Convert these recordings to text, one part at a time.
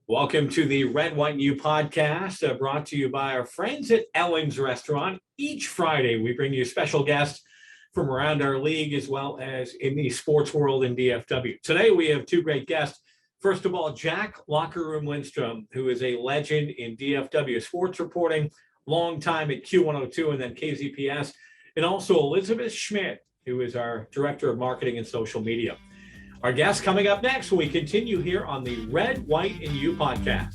Welcome to the Red, White, and You podcast, brought to you by our friends at Ellen's Restaurant. Each Friday, we bring you special guests from around our league as well as in the sports world in DFW. Today, we have two great guests. First of all, Jack Locker Room Lindstrom, who is a legend in DFW sports reporting, long time at Q102 and then KZPS, and also Alyssa Schmidt, who is our Director of Marketing and Social Media. Our guest coming up next when we continue here on the Red, White, and You podcast.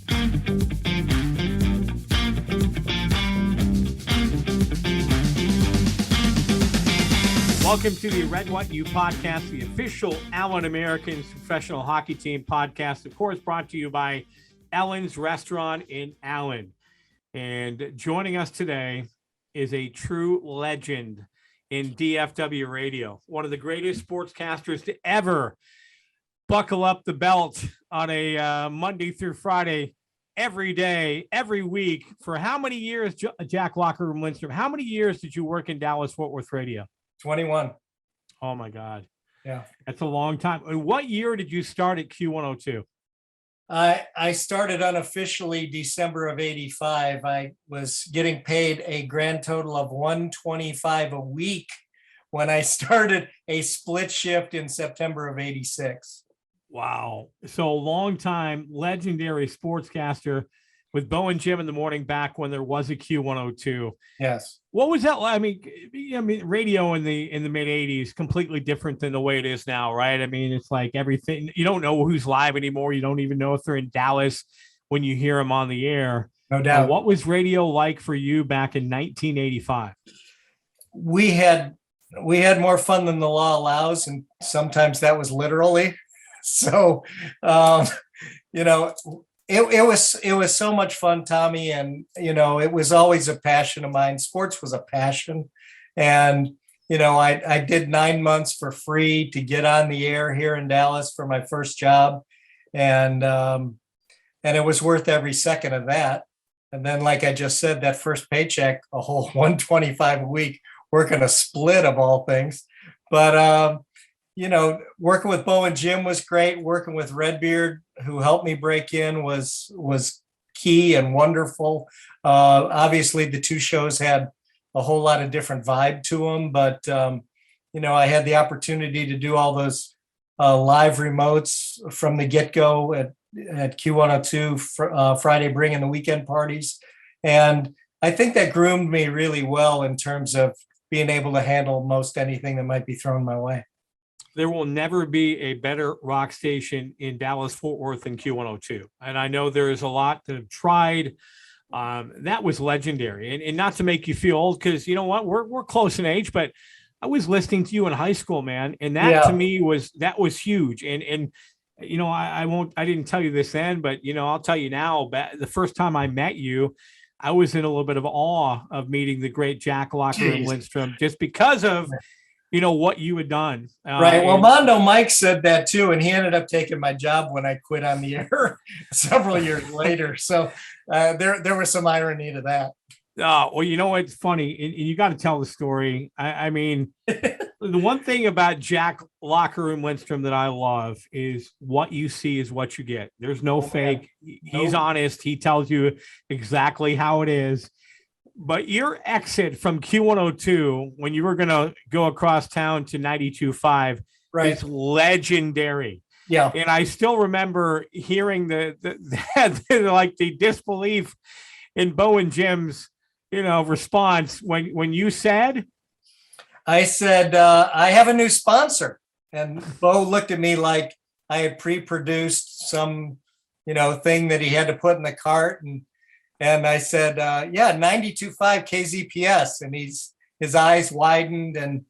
Welcome to the Red, White, and You podcast, the official Allen Americans professional hockey team podcast, of course, brought to you by Ellen's Restaurant in Allen. And joining us today is a true legend in DFW radio, one of the greatest sportscasters to ever buckle up the belt on a Monday through Friday, every day, every week. For how many years, Jack Locker Room Lindstrom, how many years did you work in Dallas-Fort Worth radio? 21. Oh, my God. Yeah. That's a long time. And what year did you start at Q102? I started unofficially December of 85. I was getting paid a grand total of $125 a week when I started a split shift in September of 86. Wow. So a long time, legendary sportscaster with Bo and Jim in the morning back when there was a Q102. Yes. What was that? I mean, radio in the mid 80s, completely different than the way it is now, right? I mean, it's like everything, you don't know who's live anymore. You don't even know if they're in Dallas when you hear them on the air. No doubt. What was radio like for you back in 1985? We had more fun than the law allows, and sometimes that was literally. So, it was so much fun, Tommy. And, it was always a passion of mine. Sports was a passion. And, I did 9 months for free to get on the air here in Dallas for my first job. And it was worth every second of that. And then, like I just said, that first paycheck, a whole $125 a week, working a split of all things. But, working with Bo and Jim was great. Working with Redbeard, who helped me break in, was key and wonderful. Obviously, the two shows had a whole lot of different vibe to them, but I had the opportunity to do all those live remotes from the get-go at Q102, Friday bringing the weekend parties, and I think that groomed me really well in terms of being able to handle most anything that might be thrown my way. There will never be a better rock station in Dallas-Fort Worth than Q102. And I know there is a lot that have tried. That was legendary. And not to make you feel old, because you know what, we're close in age, but I was listening to you in high school, man. And that to me was huge. And I didn't tell you this then, but I'll tell you now, the first time I met you, I was in a little bit of awe of meeting the great Jack Locker Room Lindstrom, just because of what you had done. Right. Well, Mondo Mike said that too, and he ended up taking my job when I quit on the air several years later. So there was some irony to that. Well, what's funny, and you got to tell the story. I mean, the one thing about Jack Locker Room Lindstrom that I love is what you see is what you get. There's no fake. He's honest. He tells you exactly how it is. But your exit from Q102 when you were going to go across town to 92.5 is legendary. Yeah. And I still remember hearing the disbelief in Bo and Jim's, response when you said, I said, I have a new sponsor. And Bo looked at me like I had pre-produced some, thing that he had to put in the cart. And I said, 92.5 KZPS. And his eyes widened and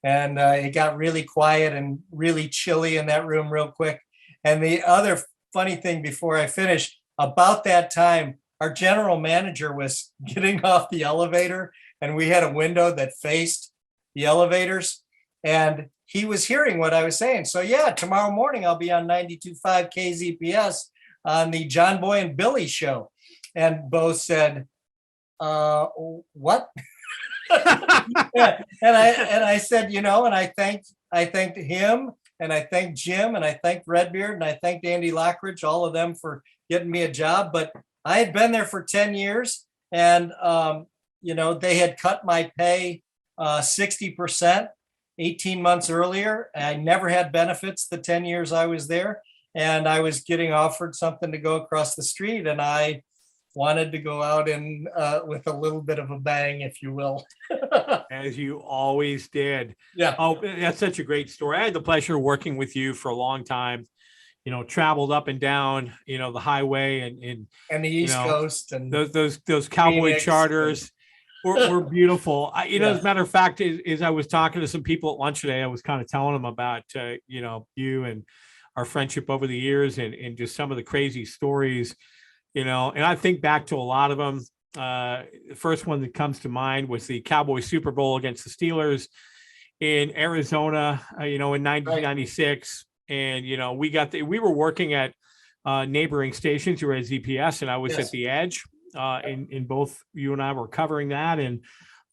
it got really quiet and really chilly in that room real quick. And the other funny thing before I finish, about that time, our general manager was getting off the elevator and we had a window that faced the elevators and he was hearing what I was saying. So tomorrow morning I'll be on 92.5 KZPS on the John Boy and Billy show. And Bo said, what? And I said, and I thanked him And I thank Jim, and I thank Redbeard, and I thanked Andy Lockridge, all of them for getting me a job. But I had been there for 10 years, and they had cut my pay 60% 18 months earlier. I never had benefits the 10 years I was there, and I was getting offered something to go across the street, and I wanted to go out and with a little bit of a bang, if you will. As you always did. Yeah. Oh, that's such a great story. I had the pleasure of working with you for a long time, traveled up and down, the highway and the East Coast, and those cowboy Phoenix charters were beautiful. As a matter of fact, as I was talking to some people at lunch today, I was kind of telling them about, you and our friendship over the years and just some of the crazy stories, and I think back to a lot of them. The first one that comes to mind was the Cowboy Super Bowl against the Steelers in Arizona, in 1996. Right. And, we were working at neighboring stations. You were at ZPS and I was at the Edge. In both you and I were covering that. And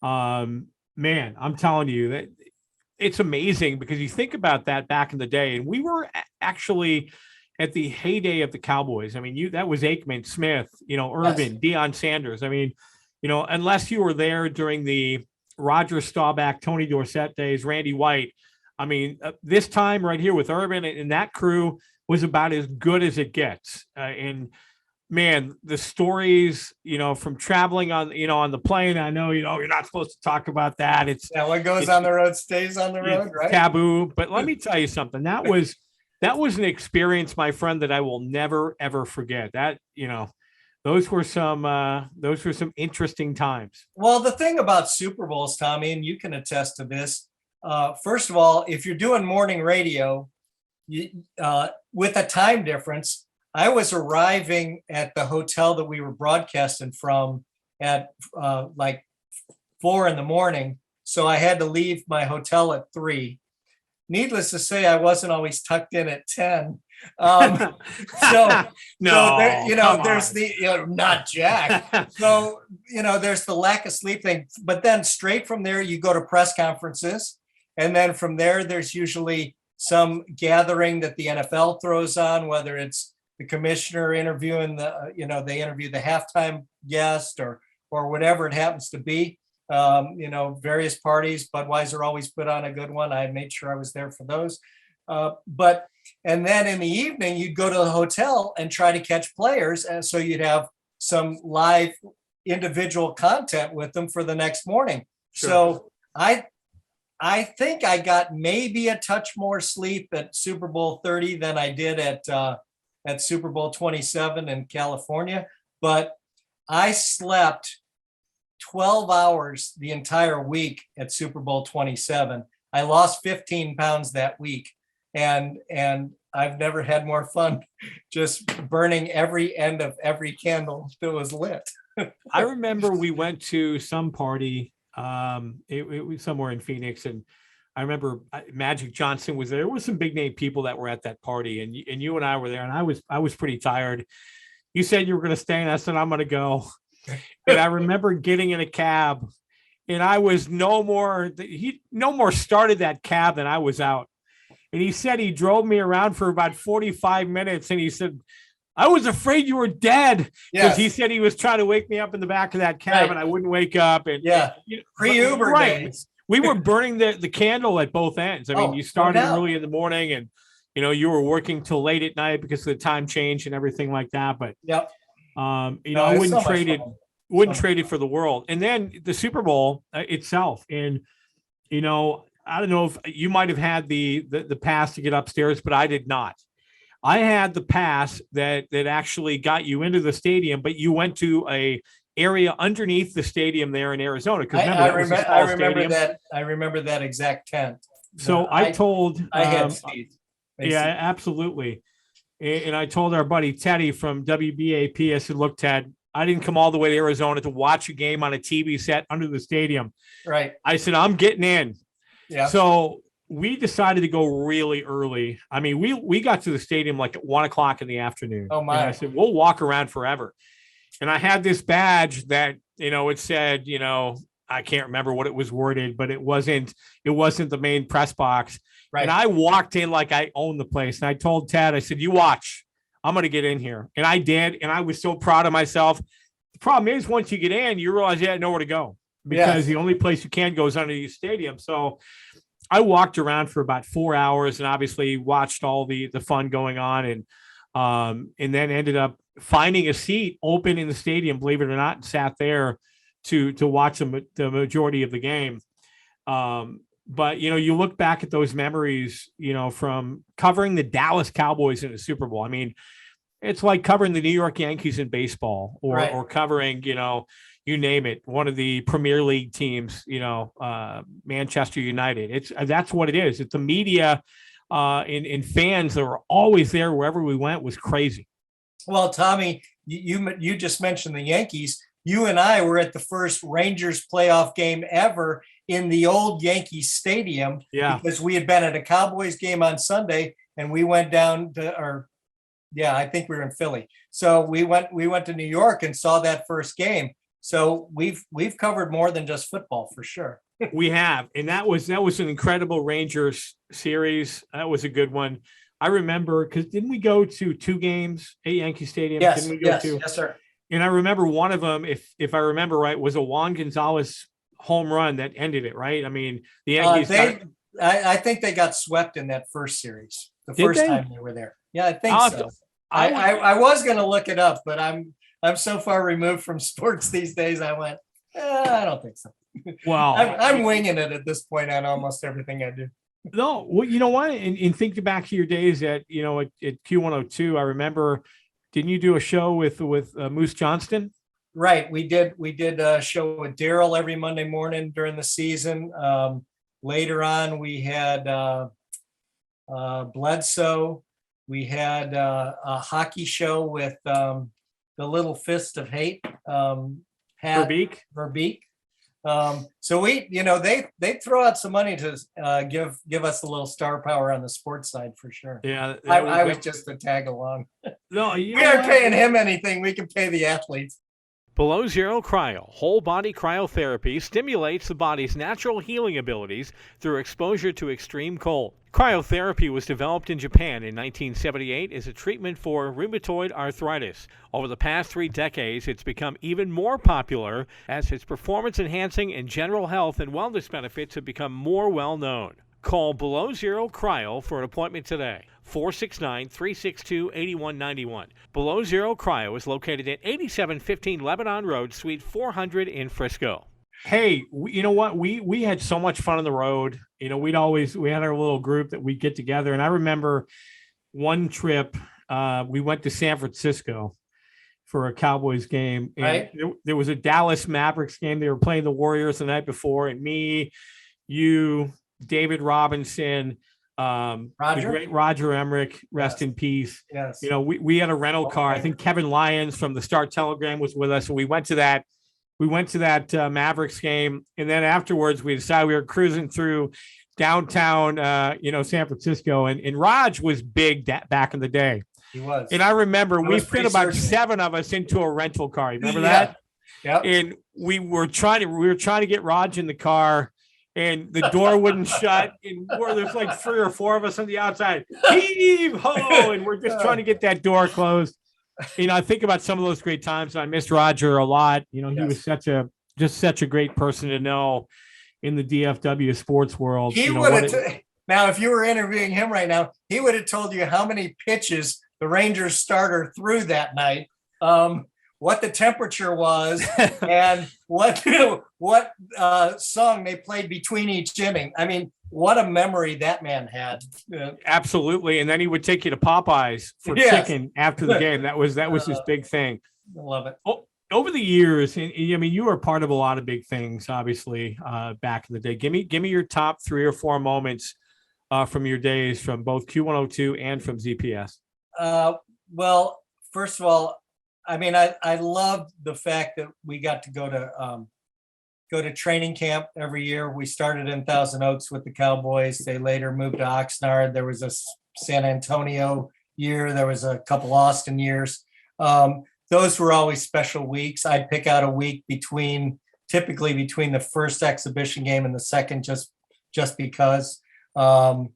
man, I'm telling you that it's amazing because you think about that back in the day, and we were actually at the heyday of the Cowboys. I mean, that was Aikman, Smith, Urban, Deion Sanders. I mean, unless you were there during the Roger Staubach, Tony Dorsett days, Randy White. I mean, this time right here with Urban and that crew was about as good as it gets. And man, the stories, from traveling on the plane, I know, you're not supposed to talk about that. What goes on the road stays on the road, right? Taboo. But let me tell you something. That was an experience, my friend, that I will never, ever forget. That, those were some interesting times. Well, the thing about Super Bowls, Tommy, and you can attest to this. First of all, if you're doing morning radio, with a time difference, I was arriving at the hotel that we were broadcasting from at like 4 a.m. So I had to leave my hotel at 3. Needless to say, I wasn't always tucked in at 10. There's not Jack. So, there's the lack of sleep thing. But then straight from there, you go to press conferences. And then from there, there's usually some gathering that the NFL throws on, whether it's the commissioner interviewing they interview the halftime guest or whatever it happens to be. Various parties. Budweiser always put on a good one. I made sure I was there for those. And then in the evening, you'd go to the hotel and try to catch players. And so you'd have some live individual content with them for the next morning. Sure. So I think I got maybe a touch more sleep at Super Bowl 30 than I did at Super Bowl 27 in California. But I slept 12 hours the entire week at Super Bowl 27. I lost 15 pounds that week. And I've never had more fun just burning every end of every candle that was lit. I remember we went to some party. It was somewhere in Phoenix. And I remember Magic Johnson was there. There were some big name people that were at that party. And you and I were there. And I was pretty tired. You said you were going to stay. And I said, I'm going to go. And I remember getting in a cab, and I was no more started that cab than I was out. And he said he drove me around for about 45 minutes. And he said, I was afraid you were dead. Because he said he was trying to wake me up in the back of that cab and I wouldn't wake up. And pre-Uber days. We were burning the candle at both ends. I mean, you started early in the morning and, you were working till late at night because of the time change and everything like that. But, I wouldn't trade it for the world. And then the Super Bowl itself. And, I don't know if you might have had the pass to get upstairs, but I did not. I had the pass that actually got you into the stadium, but you went to a area underneath the stadium there in Arizona. I remember that. I remember that exact tent. So I had seats. Yeah, absolutely. And I told our buddy Teddy from WBAP, I said, look, Ted, I didn't come all the way to Arizona to watch a game on a TV set under the stadium. Right. I said, I'm getting in. Yeah. So we decided to go really early. I mean, we got to the stadium like at 1:00 in the afternoon. Oh my! And I said, we'll walk around forever. And I had this badge that, it said, I can't remember what it was worded, but it wasn't the main press box. Right. And I walked in like I owned the place. And I told Ted, I said, you watch, I'm going to get in here. And I did. And I was so proud of myself. The problem is once you get in, you realize you had nowhere to go because the only place you can go is under the stadium. So I walked around for about 4 hours and obviously watched all the fun going on. And then ended up finding a seat open in the stadium, believe it or not, and sat there to watch the majority of the game. But, you look back at those memories, from covering the Dallas Cowboys in the Super Bowl. I mean, it's like covering the New York Yankees in baseball or covering, you name it, one of the Premier League teams, Manchester United. That's what it is. It's the media and fans that were always there wherever we went was crazy. Well, Tommy, you just mentioned the Yankees. You and I were at the first Rangers playoff game ever in the old Yankees Stadium because we had been at a Cowboys game on Sunday and we went down to, I think we were in Philly. So we went to New York and saw that first game. So we've covered more than just football for sure. We have, and that was an incredible Rangers series. That was a good one. I remember because didn't we go to 2 games at Yankee Stadium? Yes, didn't we go to? Yes, sir. And I remember one of them, if I remember right, was a Juan Gonzalez home run that ended it. Right? I mean, the Yankees. I think they got swept in that first series. The first time they were there. Yeah, I think so. I was going to look it up, but I'm so far removed from sports these days. I went, I don't think so. Well, I'm winging it at this point on almost everything I do. No, well, you know what? And think back to your days at Q102. I remember, didn't you do a show with Moose Johnston? Right, we did a show with Daryl every Monday morning during the season. Later on, we had Bledsoe. We had a hockey show with the Little Fist of Hate, Pat Verbeek. So we, they throw out some money to give us a little star power on the sports side for sure. Yeah, I was just a tag along. No, we aren't paying him anything. We can pay the athletes. Below Zero Cryo, whole body cryotherapy stimulates the body's natural healing abilities through exposure to extreme cold. Cryotherapy was developed in Japan in 1978 as a treatment for rheumatoid arthritis. Over the past 3 decades, it's become even more popular as its performance-enhancing and general health and wellness benefits have become more well-known. Call Below Zero Cryo for an appointment today. 469-362-8191. Below Zero Cryo is located at 8715 Lebanon Road, Suite 400 in Frisco. Hey, you know what? We had so much fun on the road. We had our little group that we'd get together. And I remember one trip, we went to San Francisco for a Cowboys game. And there was a Dallas Mavericks game. They were playing the Warriors the night before. And me, you, David Robinson, the great Roger Emmerich, rest in peace. Yes. We had a rental car. I think Kevin Lyons from the Star Telegram was with us. And we went to that Mavericks game. And then afterwards we decided we were cruising through downtown, San Francisco. And Raj was big back in the day. He was. And I remember we fit about 7 of us into a rental car. Remember that? Yeah. And we were trying to get Raj in the car. And the door wouldn't shut, and there's like 3 or 4 of us on the outside. Heave ho! And we're just trying to get that door closed. I think about some of those great times. I miss Roger a lot. He was such a great person to know in the DFW sports world. He would have. Now, if you were interviewing him right now, he would have told you how many pitches the Rangers starter threw that night. What the temperature was and what song they played between each inning. I mean, what a memory that man had. Absolutely. And then he would take you to Popeyes for chicken after the game. That was his big thing. I love it. Over the years, and I mean, you were part of a lot of big things, obviously, back in the day. Give me your top 3 or 4 moments from your days from both Q102 and from ZPS. Well, first of all, I mean, I loved the fact that we got to go to training camp every year. We started in Thousand Oaks with the Cowboys. They later moved to Oxnard. There was a San Antonio year. There was a couple Austin years. Those were always special weeks. I'd pick out a week between typically between the first exhibition game and the second, just because. And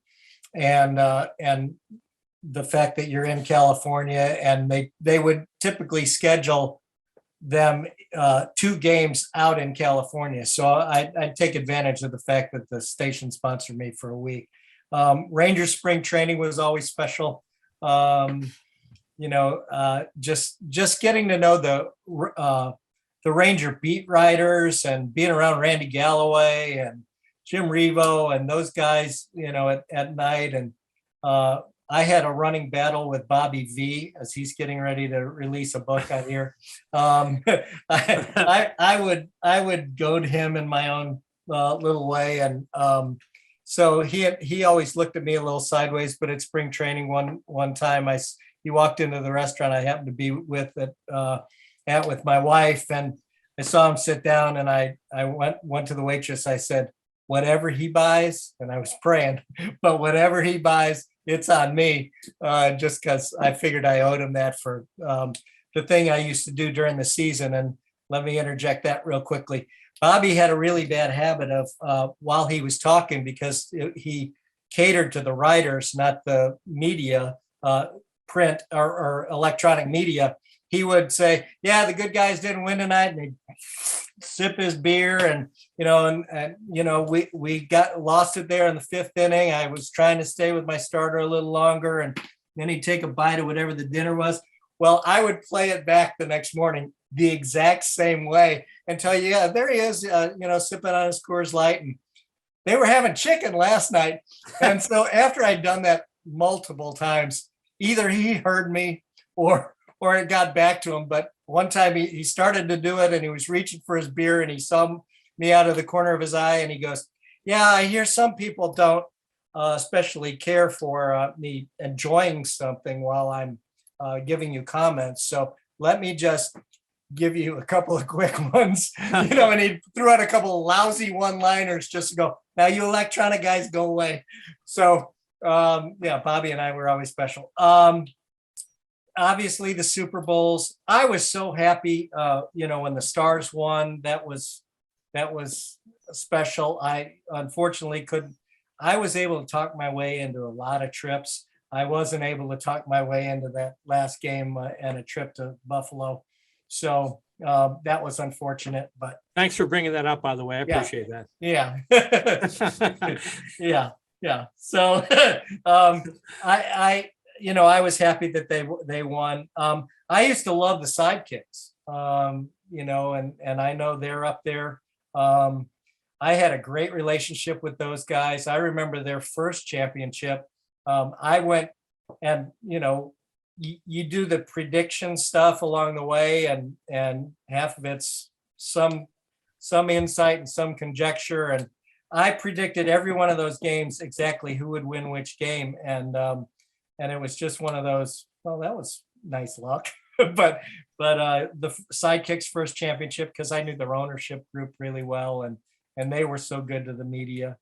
the fact that you're in California, and they would typically schedule them 2 games out in California. So I'd take advantage of the fact that the station sponsored me for a week. Ranger spring training was always special. Just getting to know the Ranger beat writers and being around Randy Galloway and Jim Revo and those guys, at night. And I had a running battle with Bobby V as he's getting ready to release a book out here. I would goad him in my own little way. And so he always looked at me a little sideways, but at spring training one time he walked into the restaurant I happened to be with with my wife, and I saw him sit down, and I went to the waitress. I said, whatever he buys, and I was praying, but whatever he buys, it's on me, just because I figured I owed him that for the thing I used to do during the season. And let me interject that real quickly. Bobby had a really bad habit of, while he was talking, because he catered to the writers, not the media, print or electronic media, he would say, yeah, the good guys didn't win tonight, and he'd sip his beer, and we got lost it there in the 5th inning. I was trying to stay with my starter a little longer, and then he'd take a bite of whatever the dinner was. Well, I would play it back the next morning the exact same way and tell you, yeah, there he is, sipping on his Coors Light, and they were having chicken last night. And so after I'd done that multiple times, either he heard me or it got back to him. But one time he started to do it, and he was reaching for his beer, and he saw me out of the corner of his eye, and he goes, yeah, I hear some people don't especially care for me enjoying something while I'm giving you comments. So let me just give you a couple of quick ones, and he threw out a couple of lousy one-liners just to go, now you electronic guys go away. So Bobby and I were always special. Obviously the Super Bowls, I was so happy, when the Stars won. That was special. I unfortunately I was able to talk my way into a lot of trips. I wasn't able to talk my way into that last game and a trip to Buffalo. So that was unfortunate, but thanks for bringing that up, by the way. I appreciate that. Yeah. Yeah. So I was happy that they won. I used to love the Sidekicks, and I know they're up there. I had a great relationship with those guys. I remember their first championship. I went and, you do the prediction stuff along the way, and half of it's some insight and some conjecture. And I predicted every one of those games exactly who would win which game. And it was just one of those, well, that was nice luck. but the Sidekicks first championship, because I knew their ownership group really well, and they were so good to the media.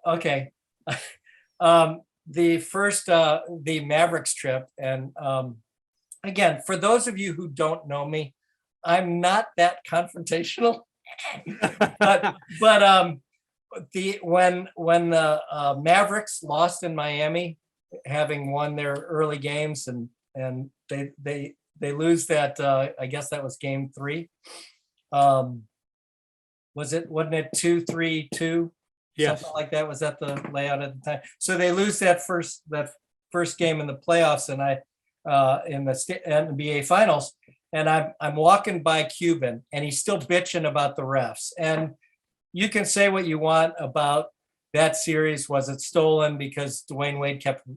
Okay. The Mavericks trip. And again, for those of you who don't know me, I'm not that confrontational, but when the Mavericks lost in Miami, having won their early games, and they lose that, I guess that was game 3. Wasn't it 2-3-2? Yes. Something like that. Was that the layout at the time? So they lose that first game in the playoffs, and in the NBA finals. And I'm walking by Cuban, and he's still bitching about the refs. And you can say what you want about that series. Was it stolen because Dwayne Wade kept,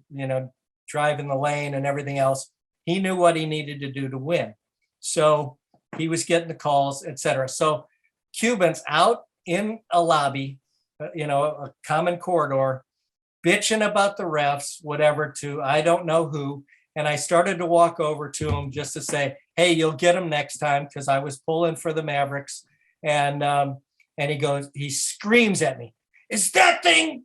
driving the lane and everything else? He knew what he needed to do to win. So he was getting the calls, etc. So Cuban's out in a lobby, a common corridor, bitching about the refs, whatever, to I don't know who. And I started to walk over to him just to say, hey, you'll get him next time, because I was pulling for the Mavericks. And he screams at me, is that thing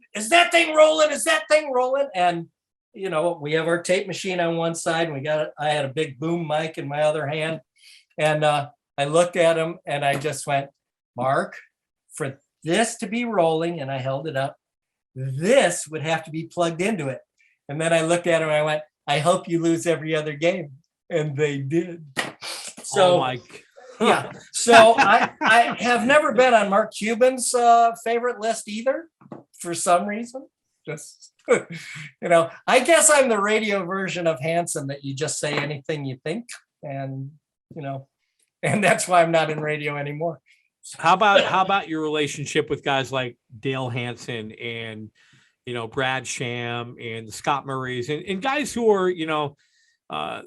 rolling? Is that thing rolling? And, we have our tape machine on one side, and I had a big boom mic in my other hand. And I looked at him and I just went, Mark, for this to be rolling, and I held it up, this would have to be plugged into it. And then I looked at him and I went, I hope you lose every other game. And they did. So, oh my. yeah. So I have never been on Mark Cuban's favorite list either, for some reason. Just, I guess I'm the radio version of Hanson, that you just say anything you think. And, and that's why I'm not in radio anymore. How about your relationship with guys like Dale Hansen and, Brad Sham and Scott Murray's and guys who are,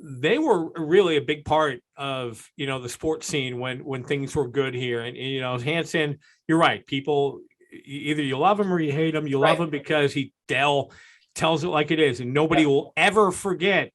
they were really a big part of, the sports scene when things were good here. And Hansen, you're right. People, either you love him or you hate him. You love him because Dale tells it like it is. And nobody will ever forget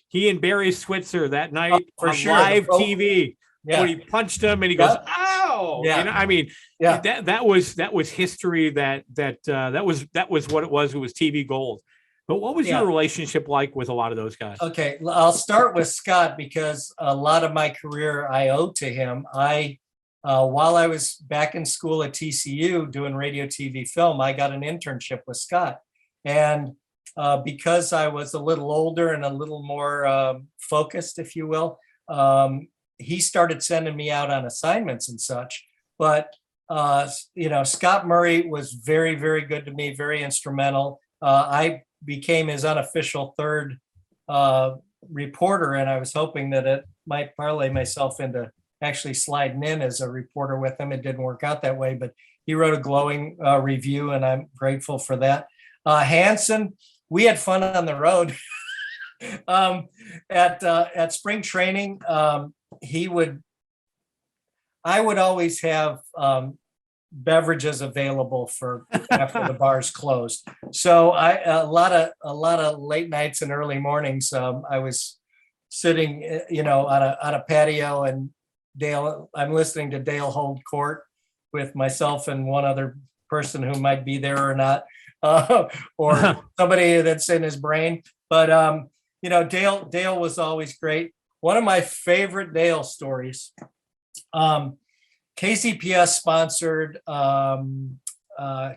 he and Barry Switzer that night on live TV. Yeah. When he punched him and he goes, "Ow!" That was history. That was what it was. It was TV gold. But what was your relationship like with a lot of those guys? Okay, I'll start with Scott because a lot of my career I owe to him. While I was back in school at TCU doing radio, TV, film, I got an internship with Scott, and because I was a little older and a little more focused, if you will. He started sending me out on assignments and such, but Scott Murray was very, very good to me, very instrumental. I became his unofficial third reporter, and I was hoping that it might parlay myself into actually sliding in as a reporter with him. It didn't work out that way, but he wrote a glowing review, and I'm grateful for that. Hanson, we had fun on the road at spring training. I would always have beverages available for after the bars closed. So a lot of late nights and early mornings. I was sitting, on a patio, and I'm listening to Dale hold court with myself and one other person who might be there or not, or somebody that's in his brain. But Dale was always great. One of my favorite Dale stories, KCPS sponsored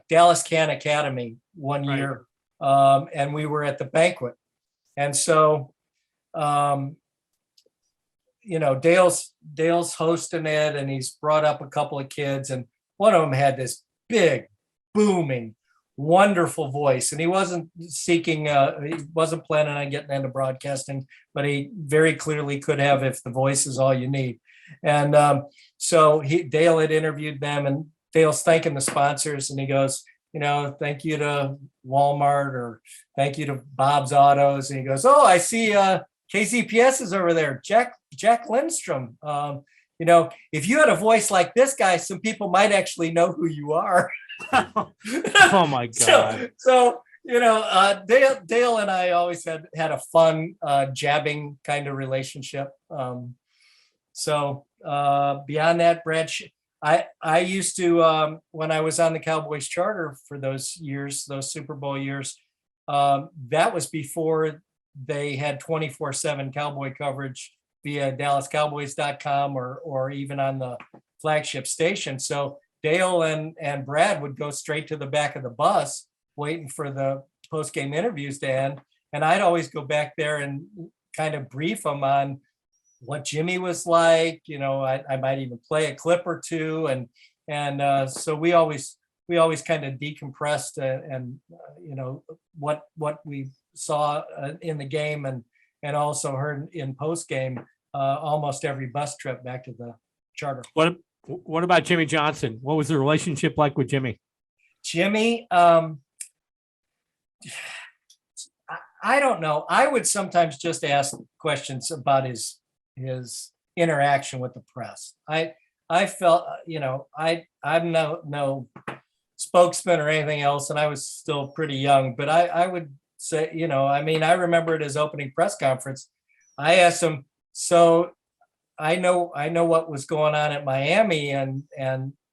Dallas Can Academy one year, and we were at the banquet. And so, Dale's hosting it, and he's brought up a couple of kids, and one of them had this big, booming, wonderful voice, and he wasn't planning on getting into broadcasting, but he very clearly could have if the voice is all you need. And so Dale had interviewed them, and Dale's thanking the sponsors, and he goes, thank you to Walmart, or thank you to Bob's Autos, and he goes, oh, I see KCPS is over there, Jack Lindstrom. If you had a voice like this guy, some people might actually know who you are. Oh my God. So Dale and I always had a fun jabbing kind of relationship. So beyond that, Brad, I used to, when I was on the Cowboys charter for those years, those Super Bowl years, that was before they had 24/7 Cowboy coverage via DallasCowboys.com or even on the flagship station. So Dale and Brad would go straight to the back of the bus waiting for the post-game interviews to end. And I'd always go back there and kind of brief them on what Jimmy was like. I might even play a clip or two. And so we always kind of decompressed and what we saw in the game and also heard in post-game almost every bus trip back to the charter. What about Jimmy Johnson? What was the relationship like with Jimmy? Jimmy, I don't know. I would sometimes just ask questions about his interaction with the press. I felt, I'm no spokesman or anything else, and I was still pretty young, but I would say, I remember at his opening press conference, I asked him, so I know what was going on at Miami, and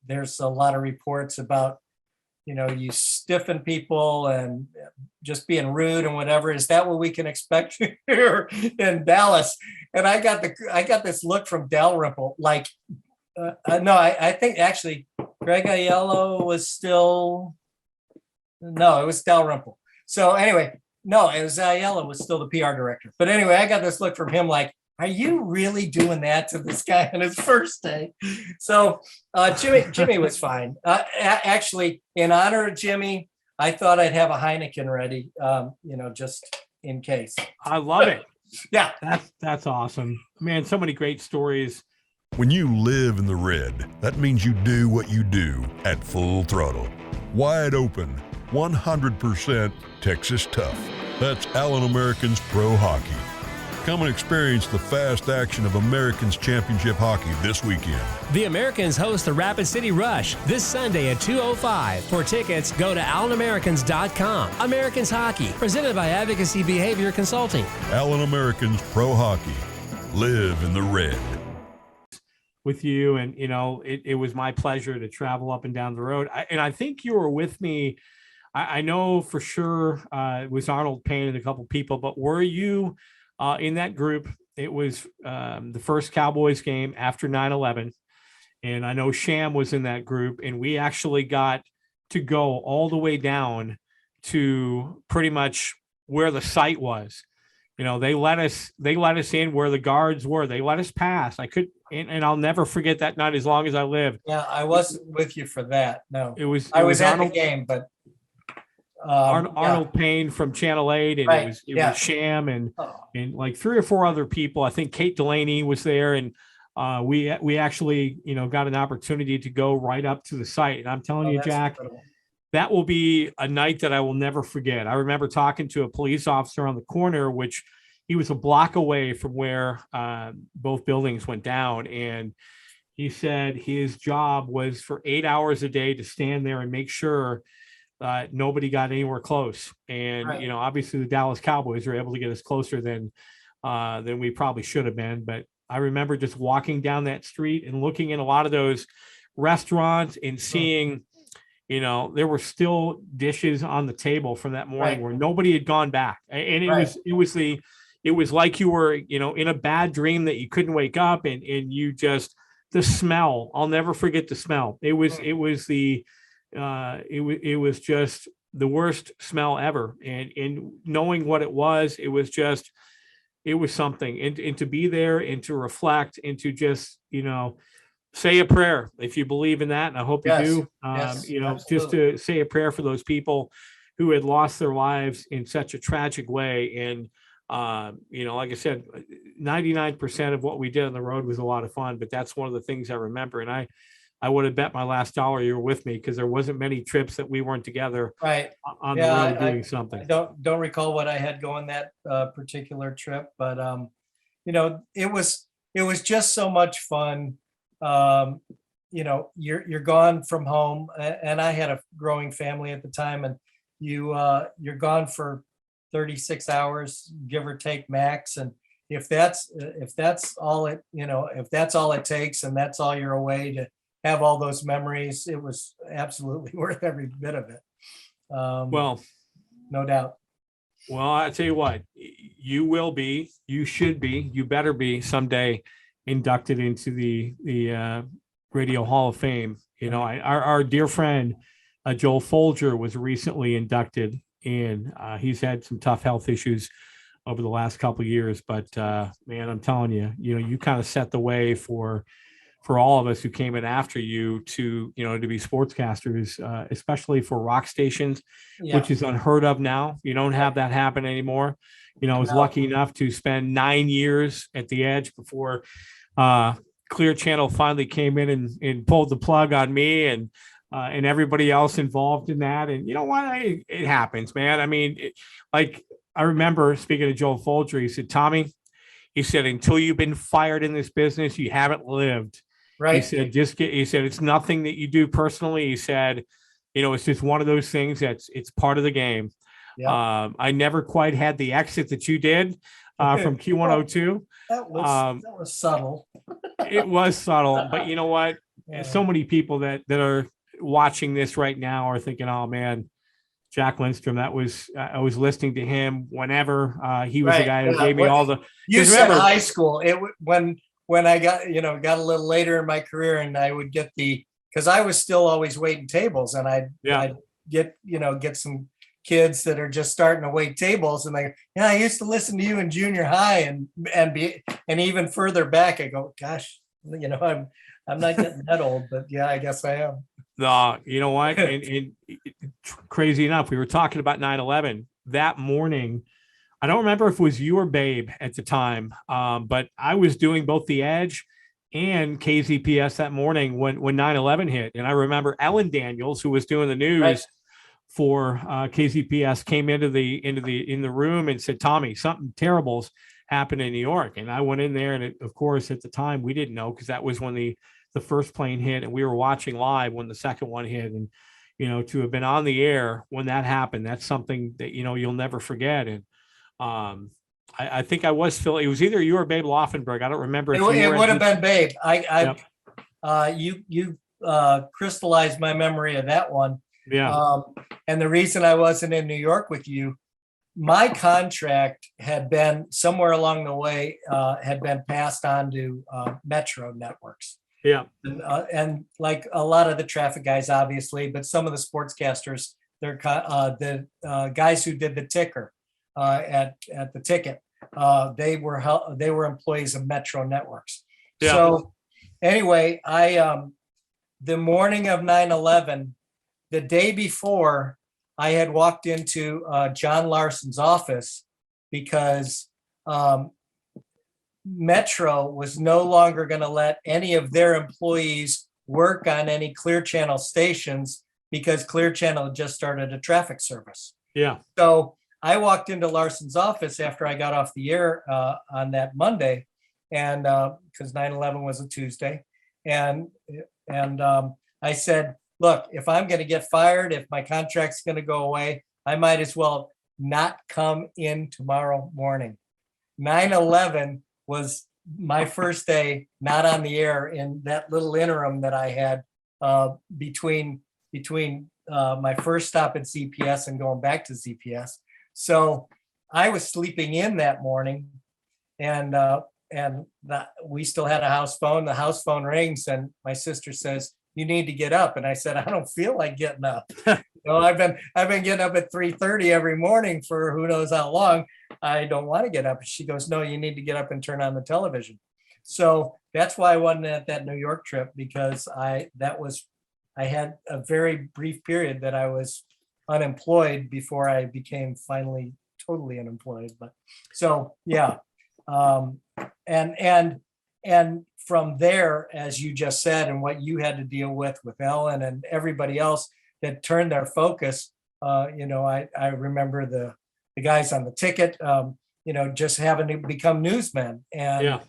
there's a lot of reports about, you stiffen people and just being rude and whatever. Is that what we can expect here in Dallas? and I got this look from Dalrymple, like, no, I think actually Greg Aiello was still, no, it was Dalrymple. So anyway, no, it was Aiello was still the PR director. But anyway, I got this look from him like, are you really doing that to this guy on his first day? So Jimmy was fine. Actually, in honor of Jimmy, I thought I'd have a Heineken ready, just in case. I love it. Yeah. That's awesome. Man, so many great stories. When you live in the red, that means you do what you do at full throttle. Wide open, 100% Texas tough. That's Allen Americans Pro Hockey. Come and experience the fast action of Americans Championship Hockey this weekend. The Americans host the Rapid City Rush this Sunday at 2:05. For tickets, go to AllenAmericans.com. Americans Hockey, presented by Advocacy Behavior Consulting. Allen Americans Pro Hockey. Live in the red. With you, and it was my pleasure to travel up and down the road. I think you were with me. I know for sure it was Arnold Payne and a couple people, but were you in that group? It was the first Cowboys game after 9/11, and I know Sham was in that group, and we actually got to go all the way down to pretty much where the site was. They let us in where the guards were. They let us pass. And I'll never forget that night as long as I live. Yeah, I wasn't with you for that. No, I was at Arnold, the game, but Arnold Payne from Channel 8, and right. it was Sham and like 3 or 4 other people. I think Kate Delaney was there, and we actually got an opportunity to go right up to the site. And I'm telling you, Jack, incredible. That will be a night that I will never forget. I remember talking to a police officer on the corner, which he was a block away from where both buildings went down. And he said his job was for 8 hours a day to stand there and make sure nobody got anywhere close. And, Right. Obviously the Dallas Cowboys were able to get us closer than we probably should have been. But I remember just walking down that street and looking in a lot of those restaurants and seeing, there were still dishes on the table from that morning Right. where nobody had gone back. And Right. it was like you were, in a bad dream that you couldn't wake up, and you just, the smell, I'll never forget the smell. It was just the worst smell ever. And knowing what it was something. And to be there and to reflect and to just, say a prayer if you believe in that. And I hope you Yes. do, Yes, just to say a prayer for those people who had lost their lives in such a tragic way. And, like I said, 99% of what we did on the road was a lot of fun, but that's one of the things I remember. And I would have bet my last dollar you were with me, because there wasn't many trips that we weren't together Right. on Yeah, the road doing I something. don't recall what I had going that particular trip, but it was just so much fun. You're gone from home, and I had a growing family at the time, and you're gone for 36 hours, give or take max. And if that's all it takes, and that's all you're away to have all those memories, it was absolutely worth every bit of it. Well, No doubt. Well, I tell you what, you should be, you better be someday inducted into the Radio Hall of Fame. Our dear friend Joel Folger was recently inducted in. He's had some tough health issues over the last couple of years, but man, I'm telling you, you kind of set the way for all of us who came in after you to be sportscasters, especially for rock stations, Yeah. which is unheard of now. You don't have that happen anymore. I was No. lucky enough to spend 9 years at the Edge before Clear Channel finally came in and pulled the plug on me and everybody else involved in that. And you know what? It happens, man. I mean, I remember speaking to Joel Folger, he said, Tommy, he said, until you've been fired in this business, you haven't lived. Right. He said, he said, it's nothing that you do personally. He said, it's just one of those things it's part of the game. Yeah. I never quite had the exit that you did from Q102. That was subtle. It was subtle, but you know what? Yeah. So many people that are watching this right now are thinking, oh man, Jack Lindstrom. That was I was listening to him whenever. He was the Right, guy who yeah. gave me all the. You 'cause said remember- high school. When I got a little later in my career, and I would get because I was still always waiting tables, and I'd get some kids that are just starting to wait tables, and I used to listen to you in junior high, and even further back. I go, gosh, I'm not getting that old, but yeah, I guess I am. You know what? And crazy enough, we were talking about 9/11 that morning. I don't remember if it was you or Babe at the time, but I was doing both the Edge and KZPS that morning when 9/11 hit. And I remember Ellen Daniels, who was doing the news for KZPS, came into the room and said, "Tommy, something terrible's happened in New York." And I went in there, and of course, at the time, we didn't know, because that was when the first plane hit, and we were watching live when the second one hit. And to have been on the air when that happened, that's something that you'll never forget. And I think I was Phil. It was either you or Babe Laufenberg. I don't remember. It would have been Babe. You crystallized my memory of that one. Yeah. And the reason I wasn't in New York with you, my contract had been somewhere along the way, had been passed on to Metro Networks. Yeah. And like a lot of the traffic guys, obviously, but some of the sportscasters, they're the guys who did the ticker at the ticket. They were employees of Metro Networks. Yeah. So anyway, the morning of 9/11, the day before, I had walked into John Larson's office because Metro was no longer going to let any of their employees work on any Clear Channel stations, because Clear Channel had just started a traffic service. Yeah. So I walked into Larson's office after I got off the air on that Monday, and because 9/11 was a Tuesday, and I said, "Look, if I'm going to get fired, if my contract's going to go away, I might as well not come in tomorrow morning." 9/11 was my first day not on the air in that little interim that I had between my first stop at CPS and going back to CPS. So I was sleeping in that morning, and we still had a house phone. The house phone rings, and my sister says, "You need to get up." And I said, "I don't feel like getting up." I've been getting up at 3:30 every morning for who knows how long. I don't want to get up. She goes, "No, you need to get up and turn on the television." So that's why I wasn't at that New York trip, because I had a very brief period that I was unemployed before I became finally totally unemployed. But so, yeah. And from there, as you just said, and what you had to deal with Ellen and everybody else that turned their focus, I remember the guys on the ticket, just having to become newsmen and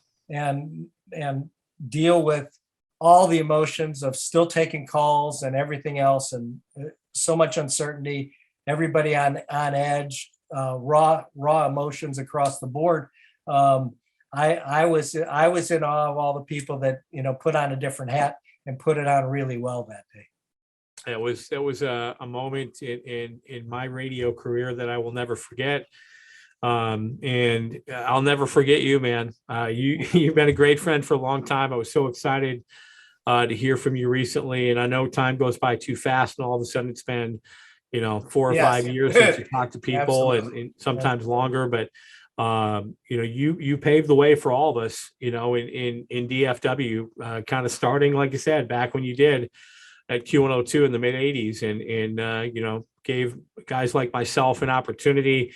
deal with all the emotions of still taking calls and everything else, and so much uncertainty, everybody on edge, raw emotions across the board. I was in awe of all the people that put on a different hat and put it on really well that day. It was a moment in my radio career that I will never forget. And I'll never forget you, man. You've been a great friend for a long time. I was so excited to hear from you recently, and I know time goes by too fast, and all of a sudden it's been 4 or 5 years since you talked to people, and sometimes longer. But you paved the way for all of us, in DFW, kind of starting, like I said, back when you did at Q102 in the mid 80s, and gave guys like myself an opportunity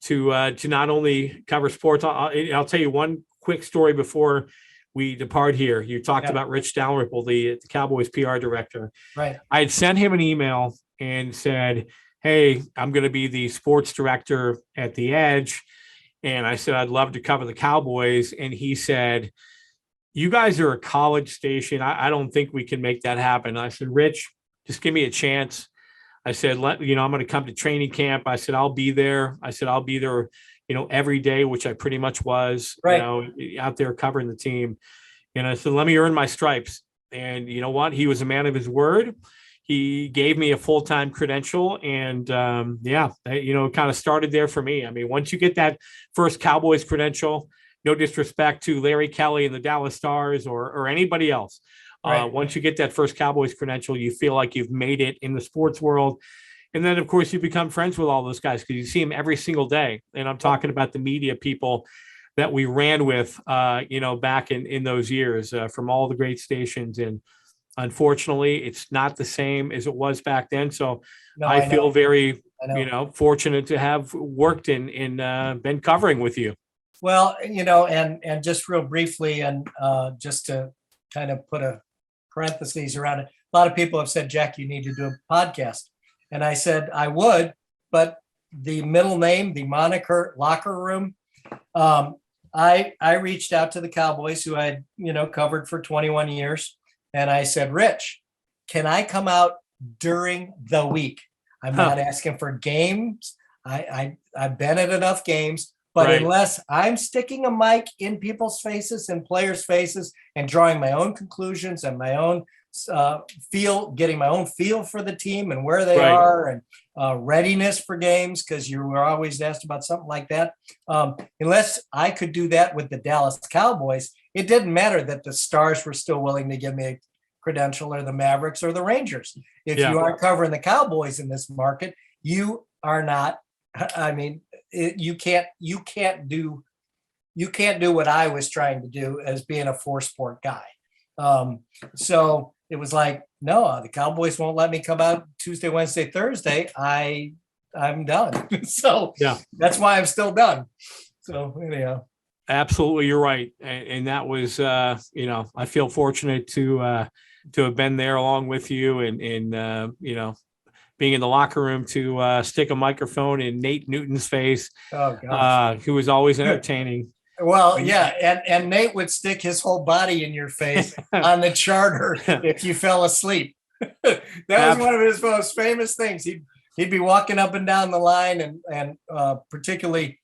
to not only cover sports. I'll tell you one quick story before we depart here. You talked about Rich Dalrymple, the Cowboys PR director. Right. I had sent him an email and said, "Hey, I'm going to be the sports director at the Edge." And I said, "I'd love to cover the Cowboys." And he said, "You guys are a college station. I don't think we can make that happen." I said, "Rich, just give me a chance." I said, I'm going to come to training camp. I said, I'll be there. I'll be there, every day, which I pretty much was, out there covering the team. And I said, let me earn my stripes. And you know what? He was a man of his word. he gave me a full-time credential, and it kind of started there for me. I mean, once you get that first Cowboys credential, no disrespect to Larry Kelly and the Dallas Stars or anybody else. Right. Once you get that first Cowboys credential, you feel like you've made it in the sports world. And then, of course, you become friends with all those guys because you see them every single day. And I'm talking about the media people that we ran with, back in those years from all the great stations. And unfortunately, it's not the same as it was back then. So I feel very, fortunate to have worked in been covering with you. Well, and just real briefly, and just to kind of put a parentheses around it, a lot of people have said, Jack, you need to do a podcast. And I said I would, but the middle name, the moniker Locker Room, I reached out to the Cowboys, who I'd, covered for 21 years. And I said, Rich, can I come out during the week? I'm not asking for games. I've been at enough games, but unless I'm sticking a mic in people's faces and players' faces and drawing my own conclusions and my own getting my own feel for the team and where they are and readiness for games, because you were always asked about something like that. Unless I could do that with the Dallas Cowboys, it didn't matter that the Stars were still willing to give me a credential, or the Mavericks or the Rangers. If you aren't covering the Cowboys in this market, you are not. I mean, you can't do what I was trying to do as being a 4-sport guy. So it was like, no, the Cowboys won't let me come out Tuesday, Wednesday, Thursday. I'm done. So that's why I'm still done. So anyhow. Absolutely, you're right, and that was, I feel fortunate to have been there along with you, and being in the locker room to stick a microphone in Nate Newton's face, who was always entertaining. Well, yeah, and Nate would stick his whole body in your face on the charter if you fell asleep. That was one of his most famous things. He'd be walking up and down the line, and particularly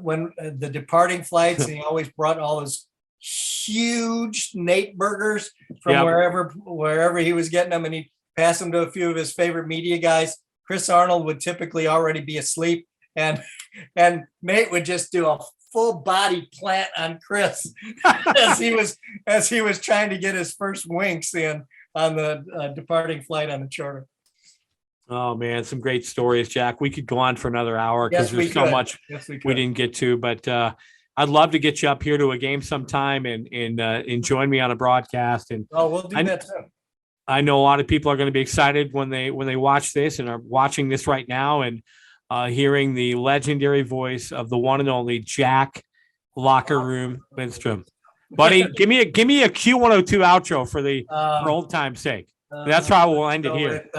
when the departing flights, and he always brought all his huge Nate burgers from wherever he was getting them, and he'd pass them to a few of his favorite media guys. Chris Arnold would typically already be asleep, and Nate would just do a full body plant on Chris as he was trying to get his first winks in on the departing flight on the charter. Oh man, some great stories, Jack. We could go on for another hour because there's so much we didn't get to, but I'd love to get you up here to a game sometime and join me on a broadcast. And we'll do that too. I know a lot of people are going to be excited when they watch this and are watching this right now and hearing the legendary voice of the one and only Jack Locker Room Lindstrom. Buddy, give me a Q102 outro for old time's sake. That's how we'll end it here.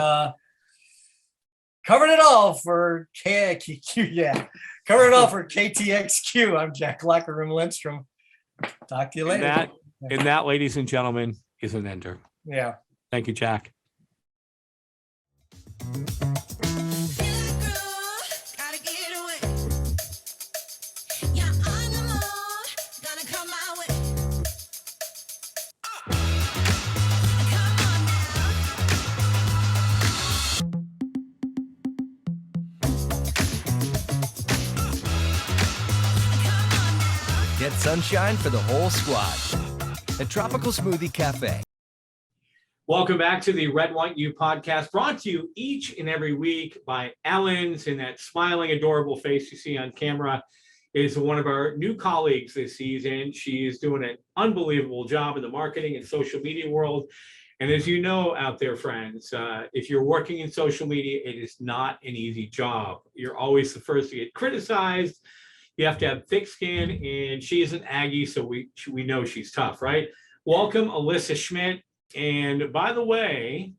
Covered it all for KTXQ. Covered it all for KTXQ. I'm Jack Locker Room Lindstrom. Talk to you later. And that, ladies and gentlemen, is an ender. Yeah. Thank you, Jack. Get sunshine for the whole squad at Tropical Smoothie Cafe. Welcome back to the Red, White, U podcast, brought to you each and every week by Ellen's, and that smiling, adorable face you see on camera is one of our new colleagues this season. She is doing an unbelievable job in the marketing and social media world. And as you know out there, friends, if you're working in social media, it is not an easy job. You're always the first to get criticized. You have to have thick skin, and she is an Aggie, so we know she's tough, right? Welcome, Alyssa Schmidt. And by the way,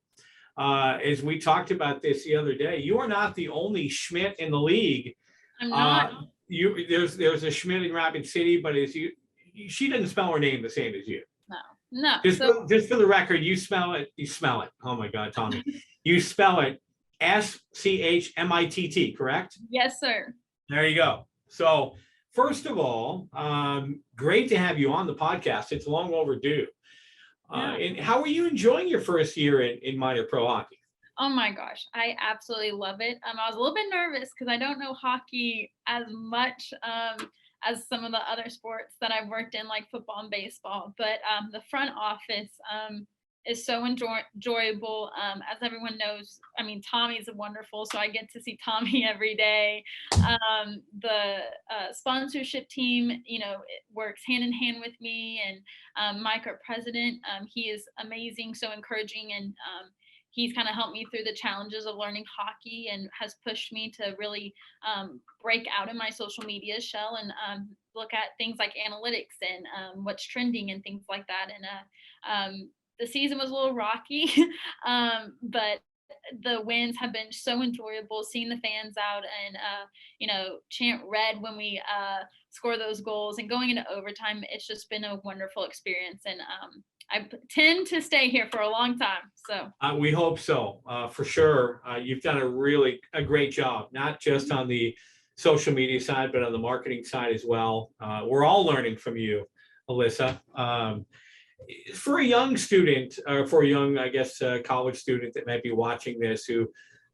as we talked about this the other day, you are not the only Schmidt in the league. I'm not. There's a Schmidt in Rapid City, but she doesn't spell her name the same as you. No. Just for the record, you spell it. Oh my God, Tommy, you spell it SCHMITT, correct? Yes, sir. There you go. So first of all, great to have you on the podcast. It's long overdue. And how are you enjoying your first year in minor pro hockey? Oh my gosh, I absolutely love it. I was a little bit nervous because I don't know hockey as much as some of the other sports that I've worked in, like football and baseball. But the front office is so enjoyable. As everyone knows, I mean, Tommy's wonderful, so I get to see Tommy every day. The sponsorship team, it works hand in hand with me, and Mike, our president, he is amazing, so encouraging, and he's kind of helped me through the challenges of learning hockey and has pushed me to really break out in my social media shell and look at things like analytics and what's trending and things like that. And the season was a little rocky, but the wins have been so enjoyable, seeing the fans out and chant red when we score those goals and going into overtime. It's just been a wonderful experience, and I tend to stay here for a long time. So We hope so, for sure. You've done a great job, not just on the social media side, but on the marketing side as well. We're all learning from you, Alyssa. For a young student, or for a young, I guess, college student that might be watching this, who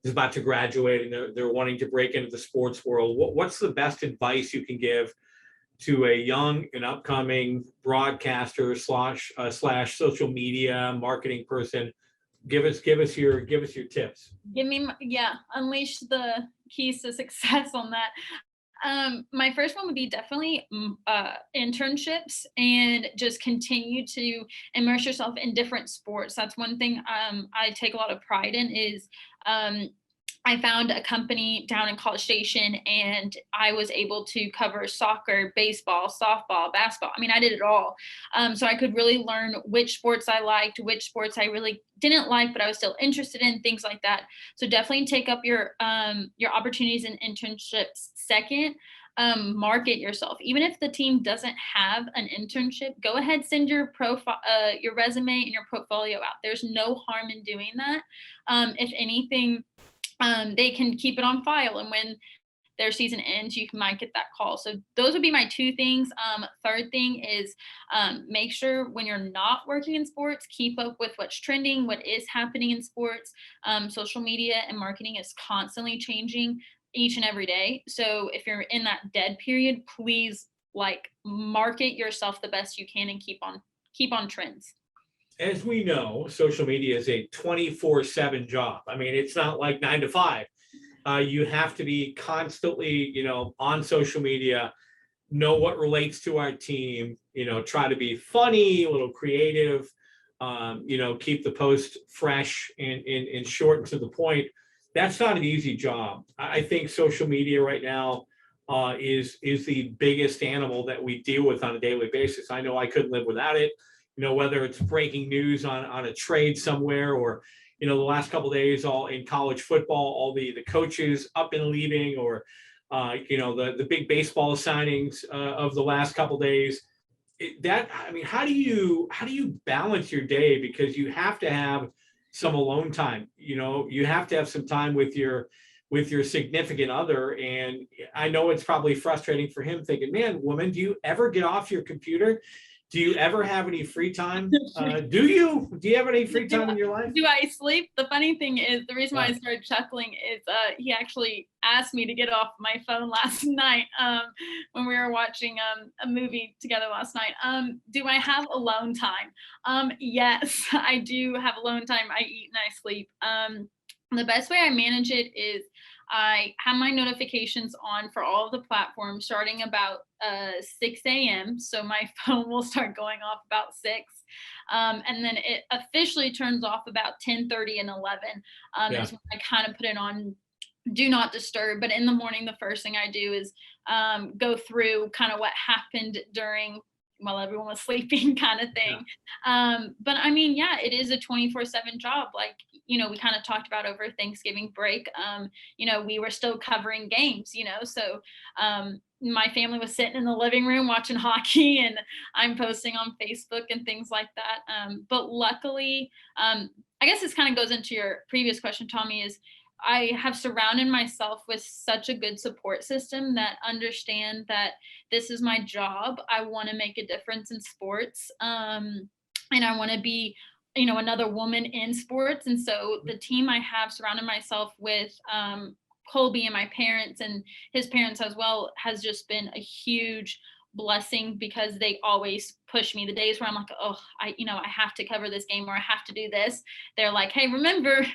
is about to graduate and they're wanting to break into the sports world, what's the best advice you can give to a young and upcoming broadcaster slash social media marketing person? Give us your tips. Unleash the keys to success on that. My first one would be definitely internships, and just continue to immerse yourself in different sports. That's one thing I take a lot of pride in is I found a company down in College Station, and I was able to cover soccer, baseball, softball, basketball. I mean, I did it all. So I could really learn which sports I liked, which sports I really didn't like, but I was still interested in, things like that. So definitely take up your opportunities in internships. Second, market yourself. Even if the team doesn't have an internship, go ahead, send your profile, your resume and your portfolio out. There's no harm in doing that. If anything, they can keep it on file, and when their season ends, you might get that call. So those would be my two things. Third thing is make sure when you're not working in sports, keep up with what's trending, what is happening in sports. Social media and marketing is constantly changing each and every day. So if you're in that dead period, please market yourself the best you can and keep on trends. As we know, social media is a 24/7 job. I mean, it's not like 9 to 5. You have to be constantly, on social media, know what relates to our team, try to be funny, a little creative, keep the post fresh and short and to the point. That's not an easy job. I think social media right now is the biggest animal that we deal with on a daily basis. I know I couldn't live without it. Whether it's breaking news on a trade somewhere, or, the last couple of days, all in college football, all the coaches up and leaving, or, the big baseball signings of the last couple of days. How do you balance your day? Because you have to have some alone time. You have to have some time with your significant other. And I know it's probably frustrating for him, thinking, man, woman, do you ever get off your computer? Do you ever have any free time? Do you have any free time in your life? Do I sleep? The funny thing is, the reason why I started chuckling is he actually asked me to get off my phone last night when we were watching a movie together last night. Do I have alone time? Yes, I do have alone time. I eat and I sleep. The best way I manage it is I have my notifications on for all of the platforms starting about 6 a.m. So my phone will start going off about 6. And then it officially turns off about 10:30 and 11. Is when I kind of put it on do not disturb. But in the morning, the first thing I do is go through kind of what happened while everyone was sleeping, kind of thing. But I mean, it is a 24/7 job. We kind of talked about over Thanksgiving break. We were still covering games, so my family was sitting in the living room watching hockey, and I'm posting on Facebook and things like that. But luckily, I guess this kind of goes into your previous question, Tommy, is I have surrounded myself with such a good support system that understand that this is my job. I want to make a difference in sports. and I want to be, another woman in sports. And so the team I have surrounded myself with, Colby and my parents and his parents as well, has just been a huge blessing, because they always push me. The days where I'm like, oh, I have to cover this game, or I have to do this, they're like, hey, remember,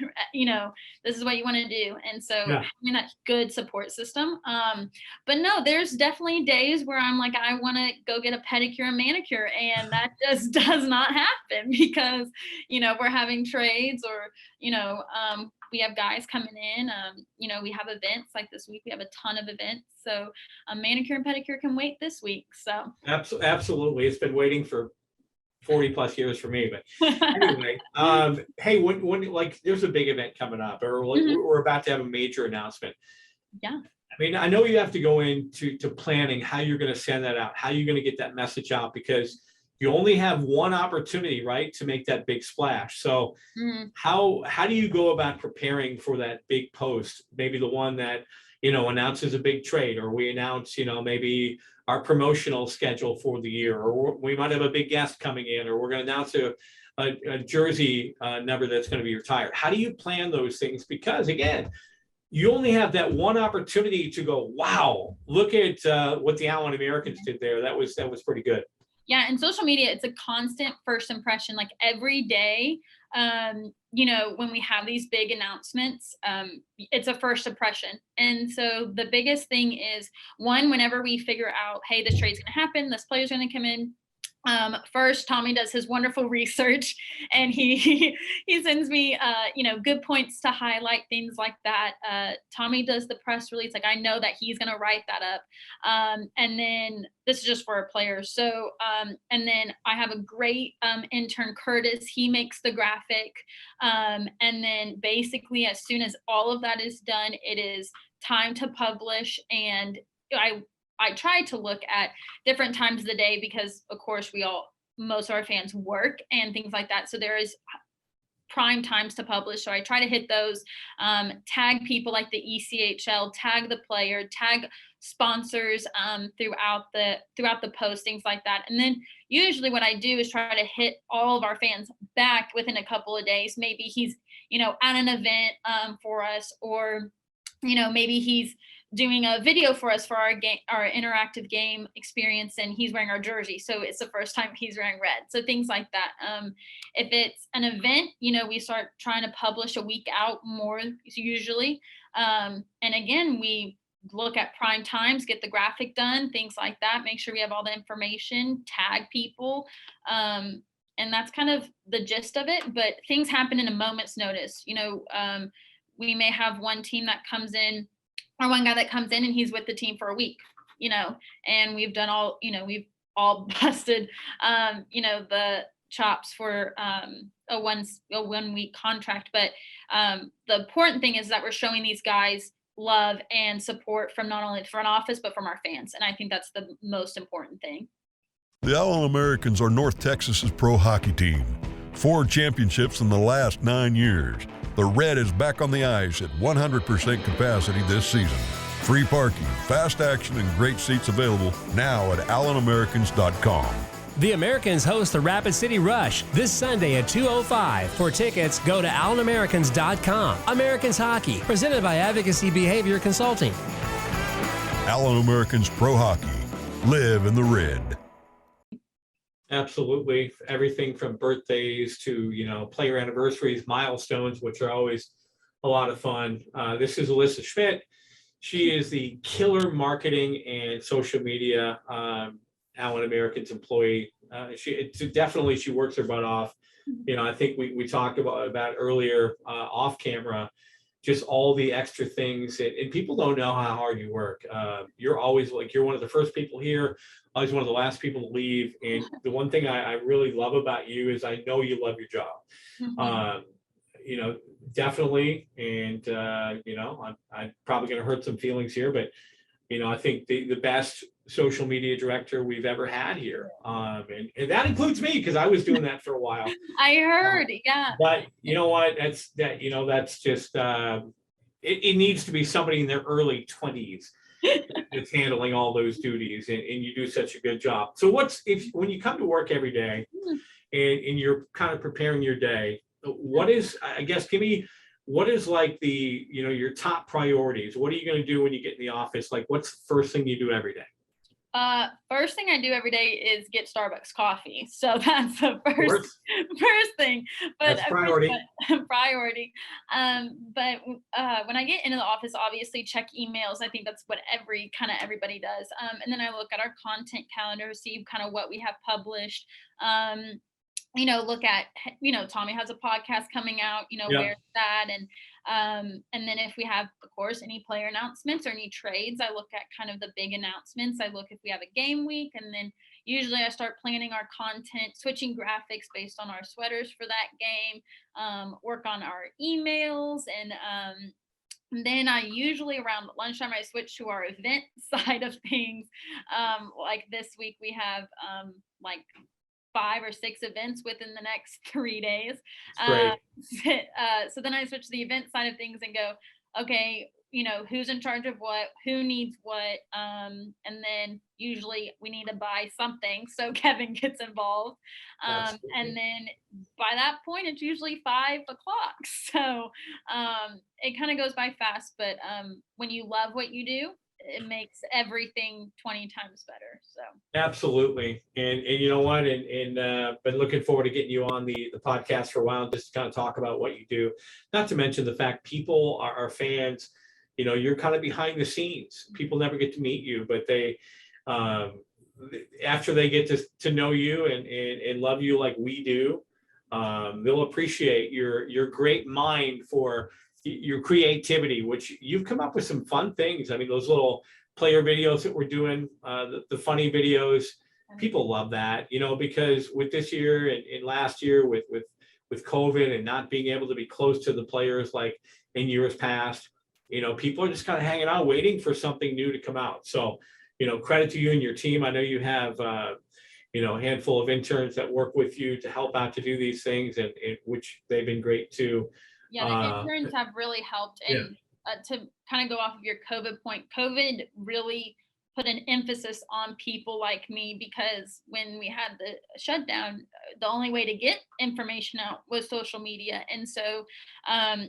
this is what you want to do. And so having that good support system. But no, there's definitely days where I'm like, I want to go get a pedicure and manicure, and that just does not happen, because we're having trades, or we have guys coming in. We have events like this week. We have a ton of events. So manicure and pedicure can wait this week. So absolutely. It's been waiting for 40 plus years for me. But anyway, hey, when like there's a big event coming up, or like we're about to have a major announcement. Yeah. I mean, I know you have to go into planning how you're going to send that out, how you're going to get that message out, because you only have one opportunity, right, to make that big splash. So how do you go about preparing for that big post? Maybe the one that, announces a big trade, or we announce, maybe our promotional schedule for the year, or we might have a big guest coming in, or we're going to announce a jersey number that's going to be retired. How do you plan those things? Because again, you only have that one opportunity to go, wow, look at what the Allen Americans did there. That was pretty good. Yeah, and social media, it's a constant first impression. Like every day, when we have these big announcements, it's a first impression. And so the biggest thing is, one, whenever we figure out, hey, this trade's going to happen, this player's going to come in, first, Tommy does his wonderful research, and he sends me, good points to highlight, things like that. Tommy does the press release. Like, I know that he's going to write that up. And then this is just for our players. So, and then I have a great intern, Curtis. He makes the graphic. And then basically, as soon as all of that is done, it is time to publish. And I try to look at different times of the day, because of course most of our fans work and things like that. So there is prime times to publish. So I try to hit those, tag people like the ECHL, tag the player, tag sponsors throughout the postings like that. And then usually what I do is try to hit all of our fans back within a couple of days. Maybe he's, at an event for us, or, maybe he's doing a video for us for our interactive game experience, and he's wearing our jersey, so it's the first time he's wearing red. So things like that. If it's an event, we start trying to publish a week out more usually. And again, we look at prime times, get the graphic done, things like that, make sure we have all the information, tag people. And that's kind of the gist of it. But things happen in a moment's notice. We may have one team that comes in, or one guy that comes in and he's with the team for a week, and we've all busted, the chops for a 1 week contract. But the important thing is that we're showing these guys love and support from not only the front office, but from our fans. And I think that's the most important thing. The Allen Americans are North Texas's pro hockey team. 4 championships in the last 9 years. The Red is back on the ice at 100% capacity this season. Free parking, fast action, and great seats available now at AllenAmericans.com. The Americans host the Rapid City Rush this Sunday at 2:05. For tickets, go to AllenAmericans.com. Americans Hockey, presented by Advocacy Behavior Consulting. Allen Americans Pro Hockey. Live in the red. Absolutely. Everything from birthdays to, player anniversaries, milestones, which are always a lot of fun. This is Alyssa Schmidt. She is the killer marketing and social media Allen Americans employee. She works her butt off. I think we talked about earlier off camera, just all the extra things. And people don't know how hard you work. You're always you're one of the first people here, always one of the last people to leave. And the one thing I really love about you is I know you love your job. Definitely. And, I'm probably going to hurt some feelings here, but, I think the best social media director we've ever had here. And that includes me, because I was doing that for a while. I heard, yeah. But you know what? That's just, it needs to be somebody in their early 20s that's handling all those duties, and you do such a good job. So when you come to work every day and you're kind of preparing your day, what is, I guess, give me, what is like your top priorities? What are you going to do when you get in the office? Like, what's the first thing you do every day? First thing I do every day is get Starbucks coffee. So that's the first thing. But that's priority. Priority. But when I get into the office, obviously check emails. I think that's what everybody does. And then I look at our content calendar, see kind of what we have published. Look at, Tommy has a podcast coming out, Yep. where's that? And then if we have, of course, any player announcements or any trades, I look at kind of the big announcements. I look if we have a game week, and then usually I start planning our content, switching graphics based on our sweaters for that game, work on our emails, and then I usually around lunchtime, I switch to our event side of things. Like this week we have like 5 or 6 events within the next 3 days. So then I switch to the event side of things and go, okay, who's in charge of what, who needs what, and then usually we need to buy something, so Kevin gets involved, and then by that point it's usually 5 o'clock. So it kind of goes by fast, but when you love what you do, it makes everything 20 times better. So absolutely. And you know what, and been looking forward to getting you on the podcast for a while, just to kind of talk about what you do, not to mention the fact people are fans. You're kind of behind the scenes. People never get to meet you, but they after they get to know you and love you like we do, they'll appreciate your great mind for your creativity, which you've come up with some fun things. I mean, those little player videos that we're doing, the funny videos, people love that, because with this year and last year with COVID and not being able to be close to the players like in years past, people are just kind of hanging out waiting for something new to come out. So, credit to you and your team. I know you have, a handful of interns that work with you to help out to do these things, and which they've been great too. Yeah, the interns have really helped. And to kind of go off of your COVID point, COVID really put an emphasis on people like me, because when we had the shutdown, the only way to get information out was social media. And so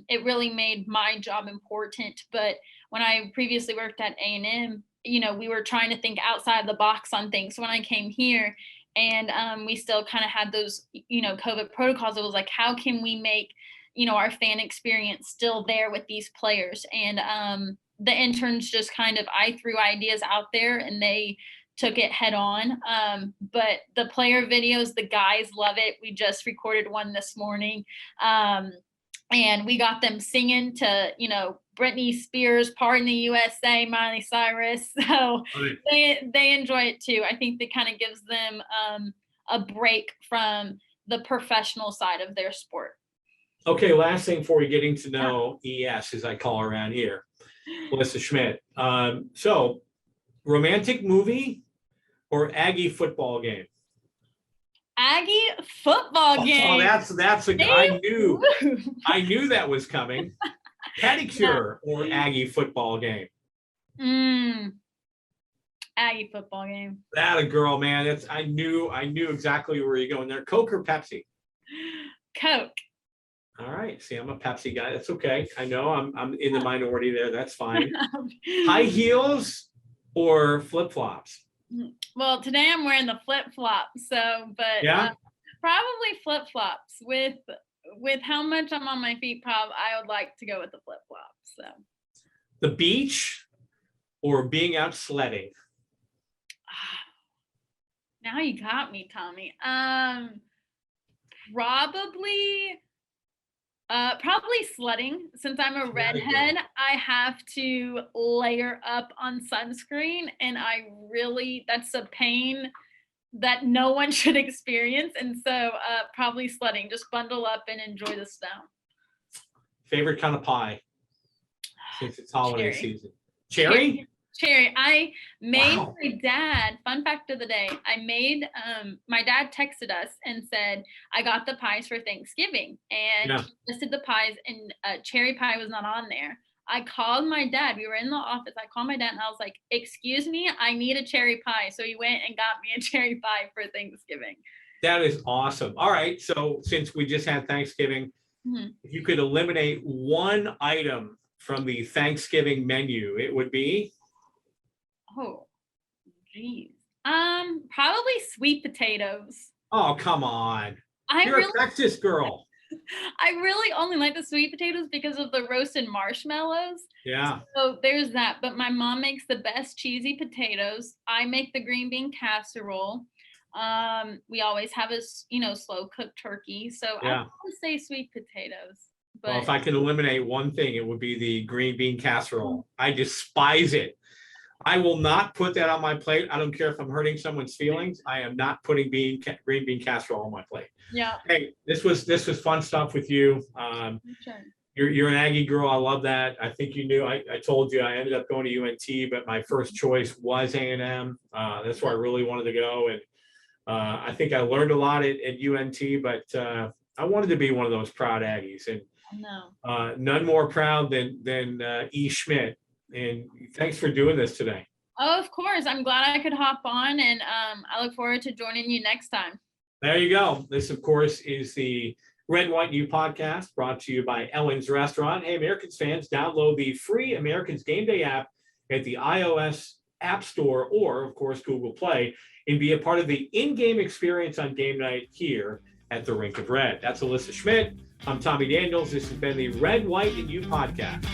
it really made my job important. But when I previously worked at A&M, we were trying to think outside the box on things. So when I came here, and we still kind of had those, COVID protocols, it was like, how can we make our fan experience still there with these players? And the interns just I threw ideas out there and they took it head on. But the player videos, the guys love it. We just recorded one this morning. And we got them singing to, Britney Spears, Pardon the USA, Miley Cyrus. So they enjoy it too. I think that kind of gives them a break from the professional side of their sport. Okay, last thing before we getting to know ES, as I call her around here, Alyssa Schmidt. So, romantic movie or Aggie football game? Aggie football game. Oh, that's a I knew that was coming. Pedicure or Aggie football game? Aggie football game. That a girl, man. I knew exactly where you're going there. Coke or Pepsi? Coke. All right. See, I'm a Pepsi guy. That's okay. I know I'm in the minority there. That's fine. High heels or flip-flops? Well, today I'm wearing the flip-flops. But probably flip-flops. With how much I'm on my feet, I would like to go with the flip-flops. So. The beach or being out sledding? Now you got me, Tommy. Probably sledding. Since I'm a redhead, I have to layer up on sunscreen, and that's a pain that no one should experience. And so probably sledding, just bundle up and enjoy the snow. Favorite kind of pie since it's holiday season? Cherry. I made my dad, fun fact of the day, my dad texted us and said, I got the pies for Thanksgiving, and he listed the pies, and cherry pie was not on there. I called my dad. We were in the office. I called my dad and I was like, excuse me, I need a cherry pie. So he went and got me a cherry pie for Thanksgiving. That is awesome. All right. So since we just had Thanksgiving, if you could eliminate one item from the Thanksgiving menu, it would be? Oh, geez. Probably sweet potatoes. Oh, come on. You're really, a Texas girl. I really only like the sweet potatoes because of the roasted marshmallows. Yeah. So there's that. But my mom makes the best cheesy potatoes. I make the green bean casserole. We always have a slow cooked turkey. So Yeah. I would say sweet potatoes. But Well, if I could eliminate one thing, it would be the green bean casserole. I despise it. I will not put that on my plate. I don't care if I'm hurting someone's feelings. I am not putting green bean casserole on my plate. yeah, Hey, this was fun stuff with you. sure. You're an Aggie girl. I love that. I think you knew. I told you I ended up going to UNT, but my first choice was A&M. That's where I really wanted to go, and I think I learned a lot at UNT. But I wanted to be one of those proud Aggies, and No. none more proud than E. Schmidt. And thanks for doing this today. Oh, of course. I'm glad I could hop on, and I look forward to joining you next time. There you go. This, of course, is the Red, White, U podcast brought to you by Ellen's Restaurant. Hey, Americans fans, download the free Americans Game Day app at the iOS App Store or, of course, Google Play, and be a part of the in-game experience on game night here at the Rink of Red. That's Alyssa Schmidt. I'm Tommy Daniels. This has been the Red, White, and U podcast.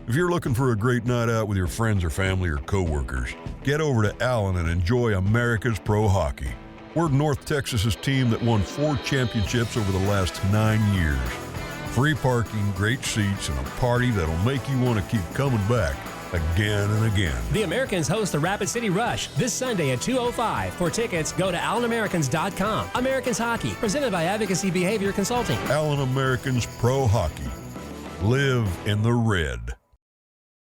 If you're looking for a great night out with your friends or family or coworkers, get over to Allen and enjoy America's Pro Hockey. We're North Texas's team that won 4 championships over the last 9 years. Free parking, great seats, and a party that'll make you want to keep coming back again and again. The Americans host the Rapid City Rush this Sunday at 2:05. For tickets, go to AllenAmericans.com. Americans Hockey, presented by Advocacy Behavior Consulting. Allen Americans Pro Hockey. Live in the red.